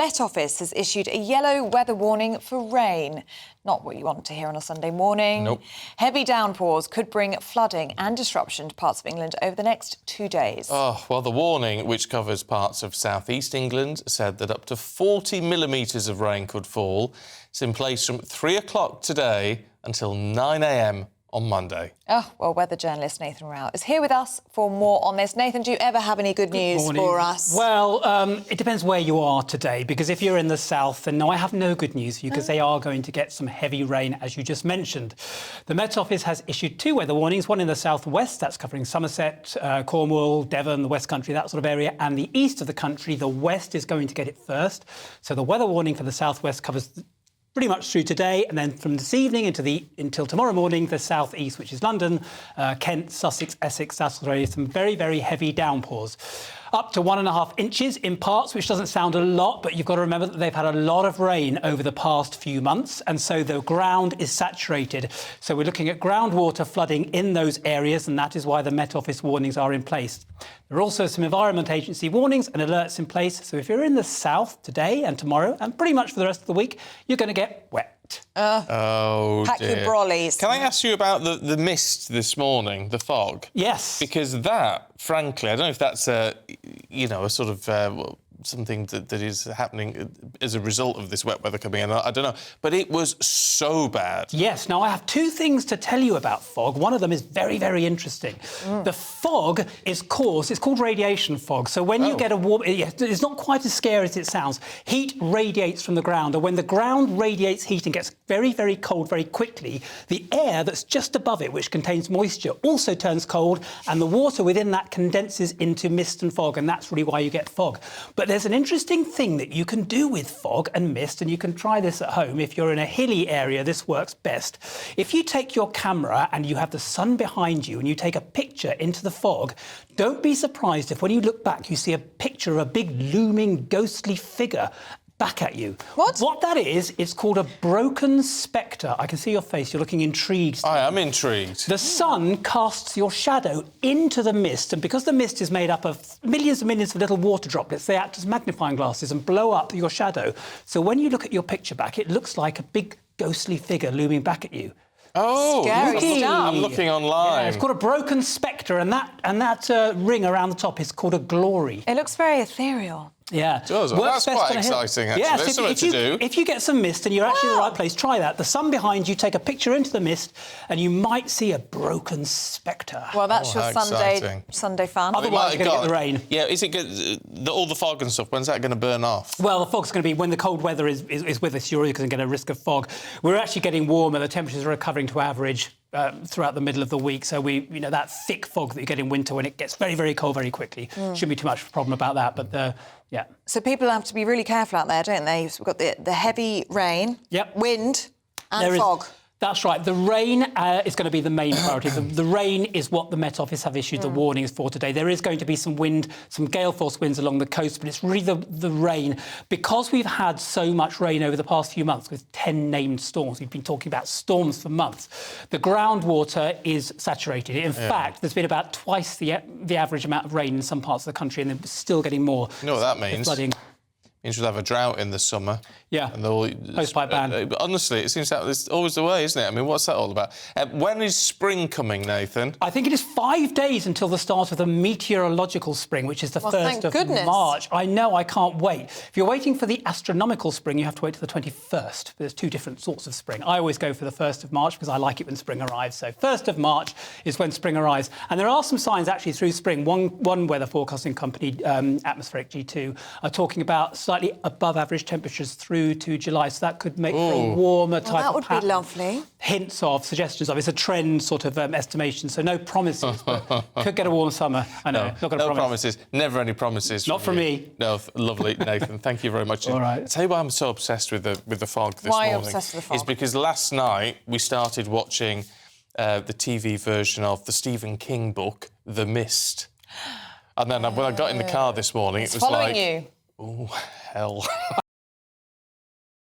Met Office has issued a yellow weather warning for rain. Not what you want to hear on a Sunday morning. Nope. Heavy downpours could bring flooding and disruption to parts of England over the next 2 days. Oh, well, the warning, which covers parts of south-east England, said that up to 40 millimetres of rain could fall. It's in place from 3 o'clock today until 9 a.m. on Monday. Oh, well, weather journalist Nathan Rao is here with us for more on this. Nathan, do you ever have any good news for us? Well, it depends where you are today, because if you're in the south, then no, I have no good news for you, because they are going to get some heavy rain, as you just mentioned. The Met Office has issued 2 weather warnings, one in the southwest, that's covering Somerset, Cornwall, Devon, the West Country, that sort of area, and the east of the country, the west is going to get it first. So the weather warning for the southwest covers pretty much through today, and then from this evening until tomorrow morning, the south-east, which is London, Kent, Sussex, Essex, that sort of area, some very, very heavy downpours. Up to 1.5 inches in parts, which doesn't sound a lot, but you've got to remember that they've had a lot of rain over the past few months, and so the ground is saturated. So we're looking at groundwater flooding in those areas, and that is why the Met Office warnings are in place. There are also some Environment Agency warnings and alerts in place, so if you're in the south today and tomorrow, and pretty much for the rest of the week, you're going to get wet. Oh, Pack dear. your brollies. Can I ask you about the mist this morning, the fog? Yes. Because that, frankly, I don't know if that's a sort of something that is happening as a result of this wet weather coming in. I don't know. But it was so bad. Yes. Now, I have 2 things to tell you about fog. One of them is very, very interesting. The fog is it's called radiation fog. So when you get a warm... It's not quite as scary as it sounds. Heat radiates from the ground, and when the ground radiates heat and gets very, very cold very quickly, the air that's just above it, which contains moisture, also turns cold, and the water within that condenses into mist and fog, and that's really why you get fog. But there's an interesting thing that you can do with fog and mist, and you can try this at home. If you're in a hilly area, this works best. If you take your camera and you have the sun behind you and you take a picture into the fog, don't be surprised if when you look back you see a picture of a big looming ghostly figure back at you. What that is, it's called a broken spectre. I can see your face, you're looking intrigued. I am intrigued. The sun casts your shadow into the mist, and because the mist is made up of millions and millions of little water droplets, they act as magnifying glasses and blow up your shadow. So when you look at your picture back, it looks like a big ghostly figure looming back at you. Oh, scary stuff. I'm looking online. Yeah, it's called a broken spectre, and that ring around the top is called a glory. It looks very ethereal. Yeah. It does. Well, that's quite exciting, actually. Yes, There's something to do. If you get some mist and you're actually in the right place, try that. The sun behind you, take a picture into the mist, and you might see a broken spectre. Well, that's your exciting. Sunday fun. Otherwise, you're going to get the rain. Yeah, is it good? All the fog and stuff, when's that going to burn off? Well, the fog's going to be when the cold weather is with us. You're going to get a risk of fog. We're actually getting warmer. The temperatures are recovering to average throughout the middle of the week. So that thick fog that you get in winter when it gets very, very cold very quickly. Shouldn't be too much of a problem about that. But yeah. So people have to be really careful out there, don't they? We've got the heavy rain, wind and fog. That's right. The rain is going to be the main priority. The rain is what the Met Office have issued the warnings for today. There is going to be some wind, some gale force winds along the coast, but it's really the rain. Because we've had so much rain over the past few months with 10 named storms, we've been talking about storms for months, the groundwater is saturated. In fact, there's been about twice the average amount of rain in some parts of the country, and they're still getting more. You know what that means? Flooding. Means we'll have a drought in the summer. Yeah, post-pipe ban. Honestly, it seems that it's always the way, isn't it? I mean, what's that all about? When is spring coming, Nathan? I think it is 5 days until the start of the meteorological spring, which is the 1st of March. I know, I can't wait. If you're waiting for the astronomical spring, you have to wait till the 21st. There's 2 different sorts of spring. I always go for the 1st of March because I like it when spring arrives. So 1st of March is when spring arrives. And there are some signs actually through spring. One weather forecasting company, Atmospheric G2, are talking about slightly above average temperatures through to July, so that could make for a warmer type that of would pattern. be lovely. Hints of, suggestions of. It's a trend sort of estimation, so no promises, but could get a warm summer. I know, not going to promise. Promises. Never any promises. Not from me. No, lovely, Nathan. Thank you very much. All right. I'll tell you why I'm so obsessed with the fog this morning. Why are you obsessed with the fog? It's because last night we started watching the TV version of the Stephen King book, The Mist. And then when I got in the car this morning, it was following like... you. Oh, hell.